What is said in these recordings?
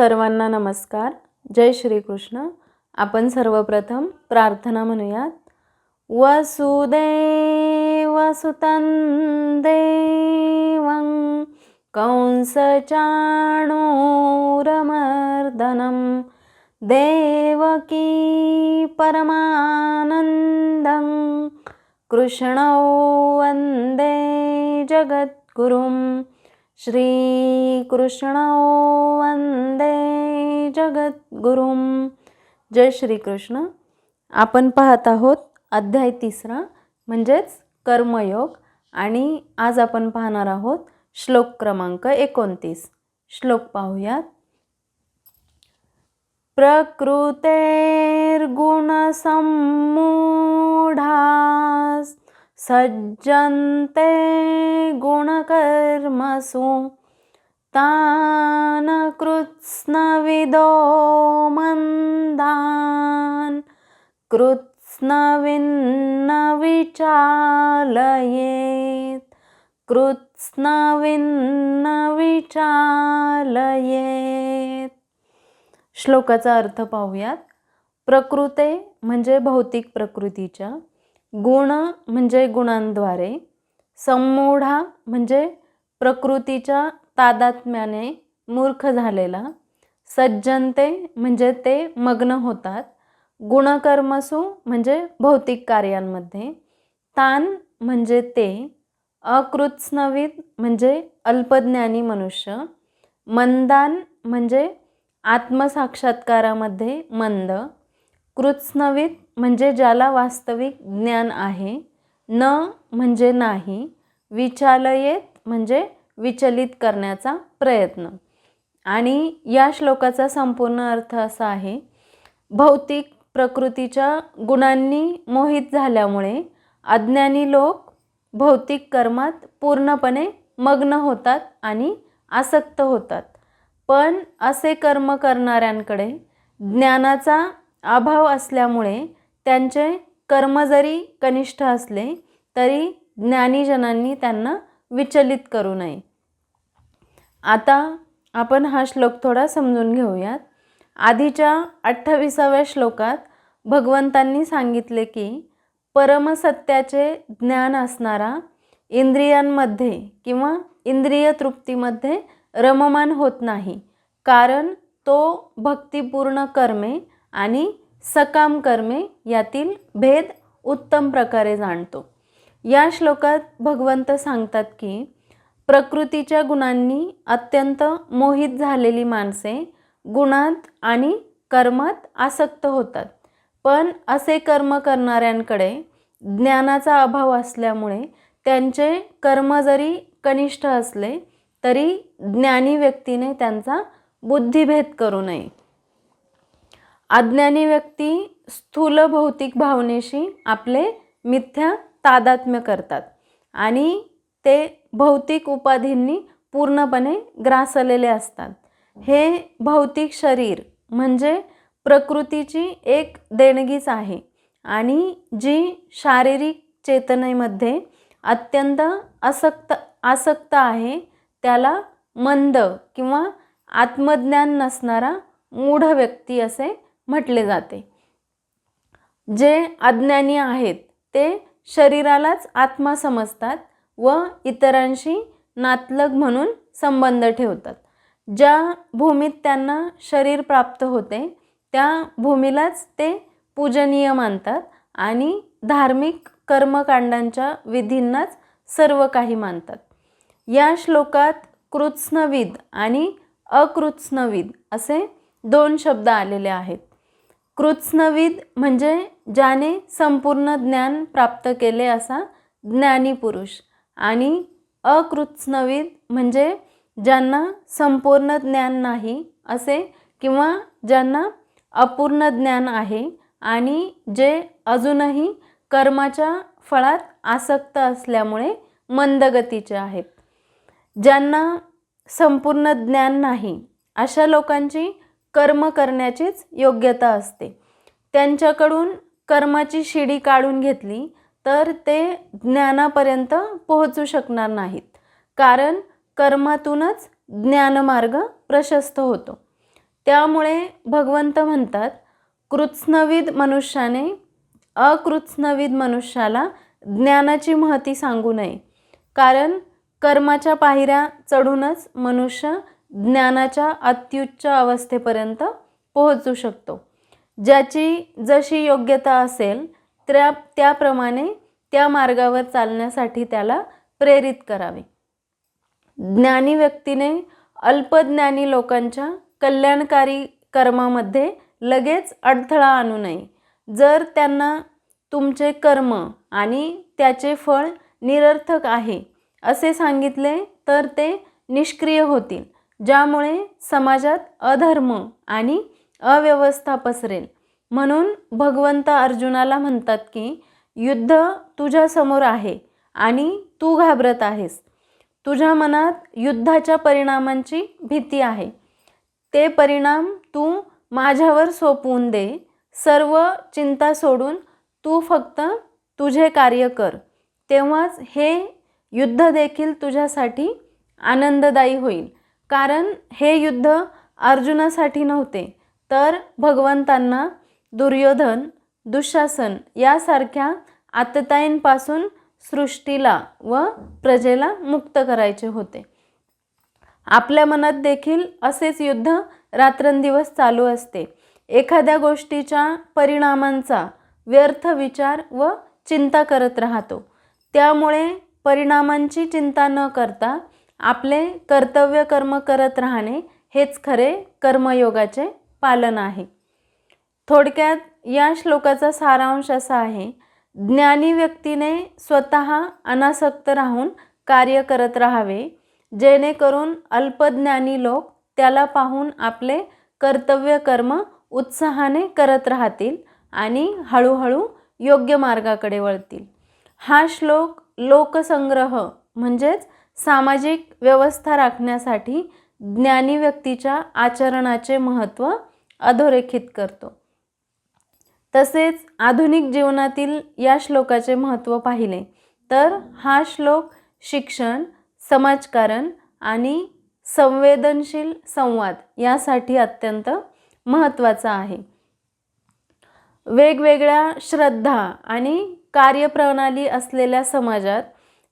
सर्वांना नमस्कार. जय श्रीकृष्ण. आपण सर्वप्रथम प्रार्थना म्हणूयात. वसुदेवसुतं देवं कंसचाणूरमर्दनं देवकी परमानन्दं कृष्णौ वन्दे जगद्गुरुं श्रीकृष्णौ वन्दे जगद्गुरुं. जय श्रीकृष्ण. आपण पाहत आहोत अध्याय 3 म्हणजेच कर्मयोग आणि आज आपण पाहणार आहोत श्लोक क्रमांक 29. श्लोक पाहूयात. प्रकृतेर्गुणसम्मूढास् सज्जन्ते गुणकर्मसु तान् कृत्स्नविदो मंदान् कृत्स्नविन्न विचालयेत् कृत्स्नविन्न विचालयेत्. श्लोकाचा अर्थ पाहूयात. प्रकृते म्हणजे भौतिक प्रकृतीच्या, गुण म्हणजे गुणांद्वारे, सम्मूढा म्हणजे प्रकृतीच्या तादात्म्याने मूर्ख झालेला, सज्जनते म्हणजे ते मग्न होतात, गुणकर्मसु म्हणजे भौतिक कार्यांमध्ये, तान म्हणजे ते, अकृत्स्नविद म्हणजे अल्पज्ञानी मनुष्य, मंदान म्हणजे आत्मसाक्षात्कारामध्ये मंद, कृत्स्नविद म्हणजे ज्याला वास्तविक ज्ञान आहे, न म्हणजे नाही, विचालयेत म्हणजे विचलित करण्याचा प्रयत्न. आणि या श्लोकाचा संपूर्ण अर्थ असा आहे. भौतिक प्रकृतीच्या गुणांनी मोहित झाल्यामुळे अज्ञानी लोक भौतिक कर्मात पूर्णपणे मग्न होतात आणि आसक्त होतात. पण असे कर्म करणाऱ्यांकडे ज्ञानाचा अभाव असल्यामुळे त्यांचे कर्म जरी कनिष्ठ असले तरी ज्ञानीजनांनी त्यांना विचलित करू नये. आता आपण हा श्लोक थोडा समजून घेऊयात. आधीच्या 28व्या श्लोकात भगवंतांनी सांगितले की परमसत्याचे ज्ञान असणारा इंद्रियांमध्ये किंवा इंद्रिय तृप्तीमध्ये रममान होत नाही, कारण तो भक्तिपूर्ण कर्मे आणि सकाम कर्मे यातील भेद उत्तम प्रकारे जाणतो. या श्लोकात भगवंत सांगतात की प्रकृतीच्या गुणांनी अत्यंत मोहित झालेली माणसे गुणात आणि कर्मात आसक्त होतात. पण असे कर्म करणाऱ्यांकडे ज्ञानाचा अभाव असल्यामुळे त्यांचे कर्म जरी कनिष्ठ असले तरी ज्ञानी व्यक्तीने त्यांचा बुद्धिभेद करू नये. अज्ञानी व्यक्ती स्थूल भौतिक भावनेशी आपले मिथ्या तादात्म्य करतात आणि ते भौतिक उपाधींनी पूर्णपणे ग्रासलेले असतात. हे भौतिक शरीर म्हणजे प्रकृतीची एक देणगीच आहे आणि जी शारीरिक चेतनेमध्ये अत्यंत आसक्त आहे त्याला मंद किंवा आत्मज्ञान नसणारा मूढ व्यक्ती असे म्हटले जाते. जे अज्ञानी आहेत ते शरीरालाच आत्मा समजतात व इतरांशी नातलग म्हणून संबंध ठेवतात. ज्या भूमीत त्यांना शरीर प्राप्त होते त्या भूमीलाच ते पूजनीय मानतात आणि धार्मिक कर्मकांडांच्या विधींनाच सर्व काही मानतात. या श्लोकात कृत्स्नविद आणि अकृत्स्नविद असे 2 शब्द आलेले आहेत. कृत्स्नविद म्हणजे ज्याने संपूर्ण ज्ञान प्राप्त केले असा ज्ञानी पुरुष आणि अकृत्स्नविद म्हणजे ज्यांना संपूर्ण ज्ञान नाही असे किंवा ज्यांना अपूर्ण ज्ञान आहे आणि जे अजूनही कर्माच्या फळात आसक्त असल्यामुळे मंदगतीचे आहेत. ज्यांना संपूर्ण ज्ञान नाही अशा लोकांची कर्म करण्याचीच योग्यता असते. त्यांच्याकडून कर्माची शिडी काढून घेतली तर ते ज्ञानापर्यंत पोहोचू शकणार नाहीत, कारण कर्मातूनच ज्ञानमार्ग प्रशस्त होतो. त्यामुळे भगवंत म्हणतात, कृत्स्नविद मनुष्याने अकृत्स्नविद मनुष्याला ज्ञानाची महती सांगू नये, कारण कर्माच्या पायऱ्या चढूनच मनुष्य ज्ञानाच्या अत्युच्च अवस्थेपर्यंत पोहोचू शकतो. ज्याची जशी योग्यता असेल त्याप्रमाणे त्या मार्गावर चालण्यासाठी त्याला प्रेरित करावे. ज्ञानी व्यक्तीने अल्पज्ञानी लोकांच्या कल्याणकारी कर्मामध्ये लगेच अडथळा आणू नये. जर त्यांना तुमचे कर्म आणि त्याचे फळ निरर्थक आहे असे सांगितले तर ते निष्क्रिय होतील, ज्यामुळे समाजात अधर्म आणि अव्यवस्था पसरेल. म्हणून भगवंत अर्जुनाला म्हणतात की युद्ध तुझ्या समोर आहे आणि तू घाबरत आहेस. तुझ्या मनात युद्धाच्या परिणामांची भीती आहे. ते परिणाम तू माझ्यावर सोपवून दे. सर्व चिंता सोडून तू फक्त तुझे कार्य कर, तेव्हाच हे युद्ध देखील तुझ्यासाठी आनंददायी होईल. कारण हे युद्ध अर्जुनासाठी नव्हते, तर भगवंतांना दुर्योधन, दुःशासन यासारख्या आततायींपासून सृष्टीला व प्रजेला मुक्त करायचे होते. आपल्या मनात देखील असेच युद्ध रात्रंदिवस चालू असते. एखाद्या गोष्टीच्या परिणामांचा व्यर्थ विचार व चिंता करत राहतो. त्यामुळे परिणामांची चिंता न करता आपले कर्तव्य कर्म करत राहणे हेच खरे कर्मयोगाचे पालन आहे. थोडक्यात या श्लोकाचा सारांश असा आहे, ज्ञानी व्यक्तीने स्वतः अनासक्त राहून कार्य करत राहावे, जेणेकरून अल्पज्ञानी लोक त्याला पाहून आपले कर्तव्य कर्म उत्साहाने करत राहतील आणि हळूहळू योग्य मार्गाकडे वळतील. हा श्लोक लोकसंग्रह म्हणजेच सामाजिक व्यवस्था राखण्यासाठी ज्ञानी व्यक्तीच्या आचरणाचे महत्त्व अधोरेखित करतो. तसेच आधुनिक जीवनातील या श्लोकाचे महत्त्व पाहिले तर हा श्लोक शिक्षण, समाजकारण आणि संवेदनशील संवाद यासाठी अत्यंत महत्त्वाचा आहे. वेगवेगळ्या श्रद्धा आणि कार्यप्रणाली असलेल्या समाजात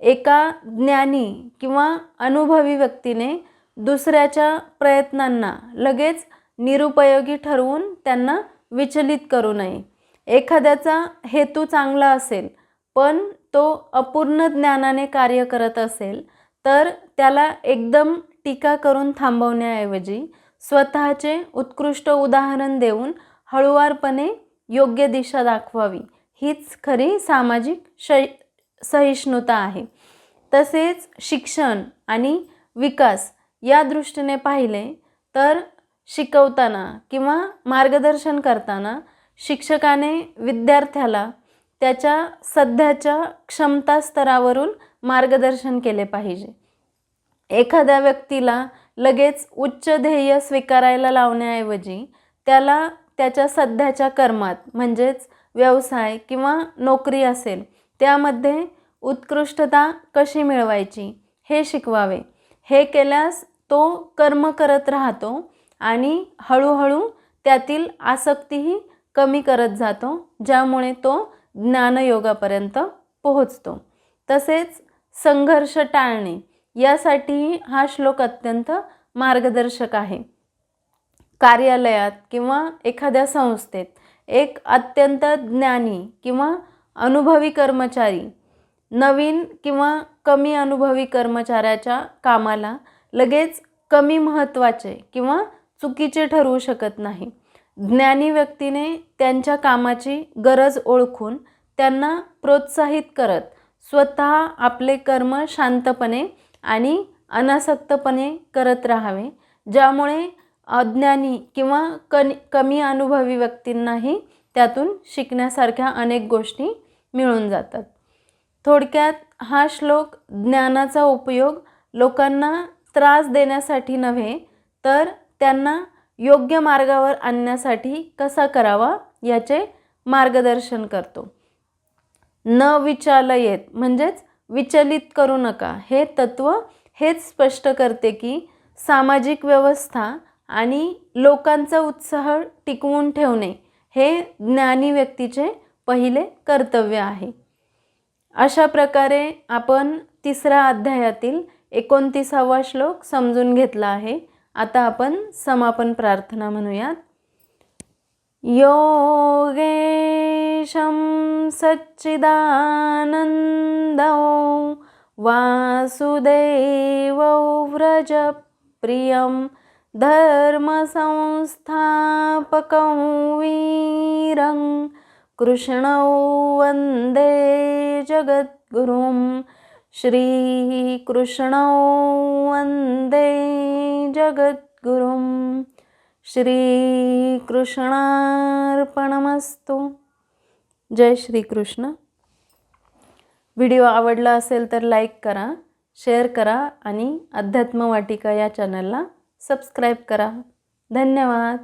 एका ज्ञानी किंवा अनुभवी व्यक्तीने दुसऱ्याच्या प्रयत्नांना लगेच निरुपयोगी ठरवून त्यांना विचलित करू नये. एखाद्याचा हेतू चांगला असेल पण तो अपूर्ण ज्ञानाने कार्य करत असेल तर त्याला एकदम टीका करून थांबवण्याऐवजी स्वतःचे उत्कृष्ट उदाहरण देऊन हळूवारपणे योग्य दिशा दाखवावी, हीच खरी सामाजिक सहिष्णुता आहे. तसेच शिक्षण आणि विकास या दृष्टीने पाहिले तर शिकवताना किंवा मार्गदर्शन करताना शिक्षकाने विद्यार्थ्याला त्याच्या सध्याच्या क्षमता स्तरावरून मार्गदर्शन केले पाहिजे. एखाद्या व्यक्तीला लगेच उच्च ध्येय स्वीकारायला लावण्याऐवजी त्याला त्याच्या सध्याच्या कर्मात म्हणजेच व्यवसाय किंवा नोकरी असेल त्यामध्ये उत्कृष्टता कशी मिळवायची हे शिकवावे. हे केल्यास तो कर्म करत राहतो आणि हळूहळू त्यातील आसक्तीही कमी करत जातो, ज्यामुळे तो ज्ञानयोगापर्यंत पोहोचतो. तसेच संघर्ष टाळणे यासाठीही हा श्लोक अत्यंत मार्गदर्शक आहे. कार्यालयात किंवा एखाद्या संस्थेत एक अत्यंत ज्ञानी किंवा अनुभवी कर्मचारी नवीन किंवा कमी अनुभवी कर्मचाऱ्याच्या कामाला लगेच कमी महत्त्वाचे किंवा चुकीचे ठरवू शकत नाही. ज्ञानी व्यक्तीने त्यांच्या कामाची गरज ओळखून त्यांना प्रोत्साहित करत स्वतः आपले कर्म शांतपणे आणि अनासक्तपणे करत राहावे, ज्यामुळे अज्ञानी किंवा कमी अनुभवी व्यक्तींनाही त्यातून शिकण्यासारख्या अनेक गोष्टी मिळून जातात. थोडक्यात हा श्लोक ज्ञानाचा उपयोग लोकांना त्रास देण्यासाठी नव्हे तर त्यांना योग्य मार्गावर आणण्यासाठी कसा करावा याचे मार्गदर्शन करतो. न विचालयेत म्हणजेच विचलित करू नका हे तत्त्व हेच स्पष्ट करते की सामाजिक व्यवस्था आणि लोकांचा उत्साह टिकवून ठेवणे हे ज्ञानी व्यक्तीचे पहिले कर्तव्य आहे. अशा प्रकारे आपण 3ऱ्या अध्यायातील 29वा श्लोक समजून घेतला आहे. आता आपण समापन प्रार्थना म्हणूयात. योगेशं सच्चिदानन्दं वासुदेवं व्रजप्रियं धर्मसंस्थापकं वीरं कृष्णं वन्दे जगद्गुरुं. श्रीकृष्णं वन्दे जगद्गुरुं. श्रीकृष्णार्पणमस्तु. जय श्रीकृष्ण. व्हिडिओ आवडला असेल तर लाईक करा, शेअर करा आणि अध्यात्म वाटिका या चॅनलला सबस्क्राईब करा. धन्यवाद.